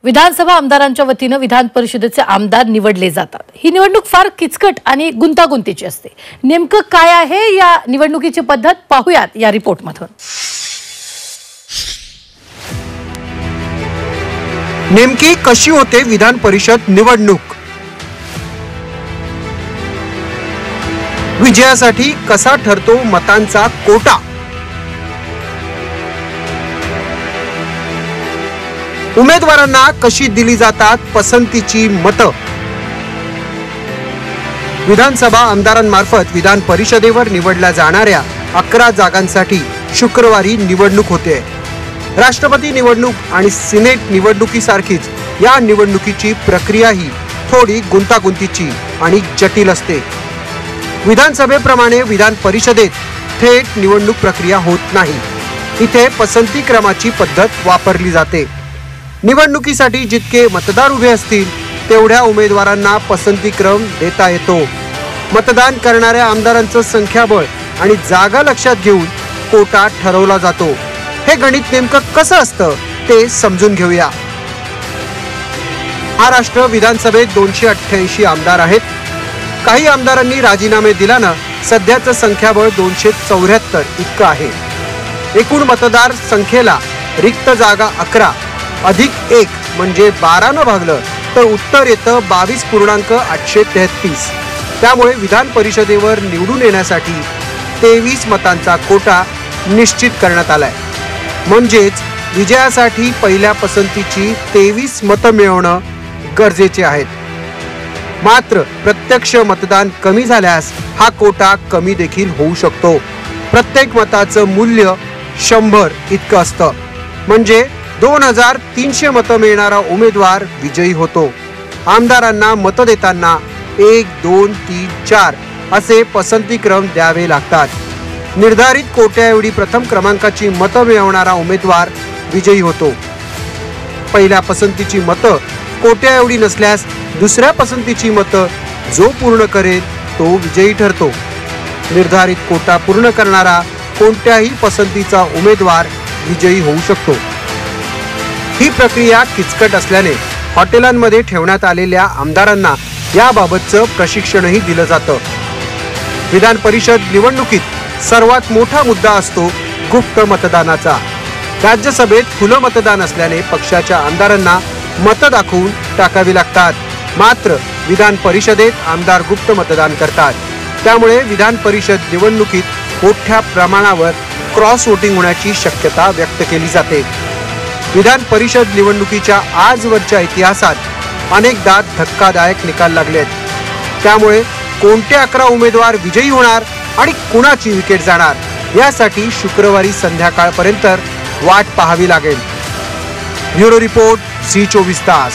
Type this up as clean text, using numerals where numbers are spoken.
विधानसभा आमदारांच्या वतीने विधान परिषदेचे आमदार निवडले जातात। ही निवडणूक फार किचकट आणि गुंतागुंतीची असते। नेमकं काय आहे या निवडणुकीची पद्धत पाहूयात या रिपोर्टमधून। नेमकी कशी होते विधान परिषद निवडणूक? विजयासाठी कसा ठरतो मतांचा कोटा? उमेदवारांना कशी दिली जातात पसंतीची मतं? विधानसभा आमदारांमार्फत विधान परिषदेवर निवडल्या जाणाऱ्या 11 जागांसाठी शुक्रवारी निवडणूक होते। राष्ट्रपती निवडणूक आणि सिनेट निवडणुकीसारखीच या निवडणुकीची प्रक्रियाही थोडी गुंतागुंतीची आणि जटिल असते। विधानसभेप्रमाणे विधान परिषदेत थेट निवडणूक प्रक्रिया होत नाही। इथे पसंती क्रमाची पद्धत वापरली जाते। निवडणुकीसाठी जितके मतदार उभे असतील तेवढ्या उमेदवारांना पसंती क्रम देता येतो। मतदान करणाऱ्या आमदारांचं संख्याबळ आणि जागा लक्षात घेऊन कोटा ठरवला जातो। हे गणित नेमकं कसं असतं ते समजून घेऊया। महाराष्ट्र विधानसभेत 288 आमदार आहेत। काही आमदारांनी राजीनामे दिल्यानं सध्याचं संख्याबळ 274 इतकं आहे। एकूण मतदार संख्येला रिक्त जागा 11 अधिक 1 म्हणजे 12 न भागलं तर उत्तर येतं 22.833। त्यामुळे विधान परिषदेवर निवडून येण्यासाठी 23 मतांचा कोटा निश्चित करण्यात आलाय। म्हणजेच विजयासाठी पहिल्या पसंतीची 23 मतं मिळवणं गरजेचे आहेत। मात्र प्रत्यक्ष मतदान कमी झाल्यास हा कोटा कमी देखील होऊ शकतो। प्रत्येक मताचं मूल्य 100 इतकं असतं। म्हणजे 2300 मतं मिळणारा उमेदवार विजयी होतो। आमदारांना मतं देताना 1, 2, 3, 4 असे पसंती क्रम द्यावे लागतात। निर्धारित कोट्याएवढी प्रथम क्रमांकाची मतं मिळवणारा उमेदवार विजयी होतो। पहिल्या पसंतीची मतं कोट्याएवढी नसल्यास दुसऱ्या पसंतीची मतं जो पूर्ण करेल तो विजयी ठरतो। निर्धारित कोटा पूर्ण करणारा कोणत्याही पसंतीचा उमेदवार विजयी होऊ शकतो। ही प्रक्रिया किचकट असल्याने हॉटेलांमध्ये ठेवण्यात आलेल्या आमदारांना याबाबतचं प्रशिक्षणही दिलं जातं। विधान परिषद निवडणुकीत सर्वात मोठा मुद्दा असतो गुप्त मतदानाचा। राज्यसभेत खुलं मतदान असल्याने पक्षाच्या आमदारांना मतं दाखवून टाकावी लागतात। मात्र विधान परिषदेत आमदार गुप्त मतदान करतात। त्यामुळे विधान परिषद निवडणुकीत मोठ्या प्रमाणावर क्रॉस वोटिंग होण्याची शक्यता व्यक्त केली जाते। विधान परिषद निवडणुकीच्या आजवरच्या इतिहासात अनेकदा धक्कादायक निकाल लागलेत। त्यामुळे कोणते 11 उमेदवार विजयी होणार आणि कुणाची विकेट जाणार यासाठी शुक्रवारी संध्याकाळपर्यंत वाट पाहावी लागेल। ब्युरो रिपोर्ट, झी 24 तास।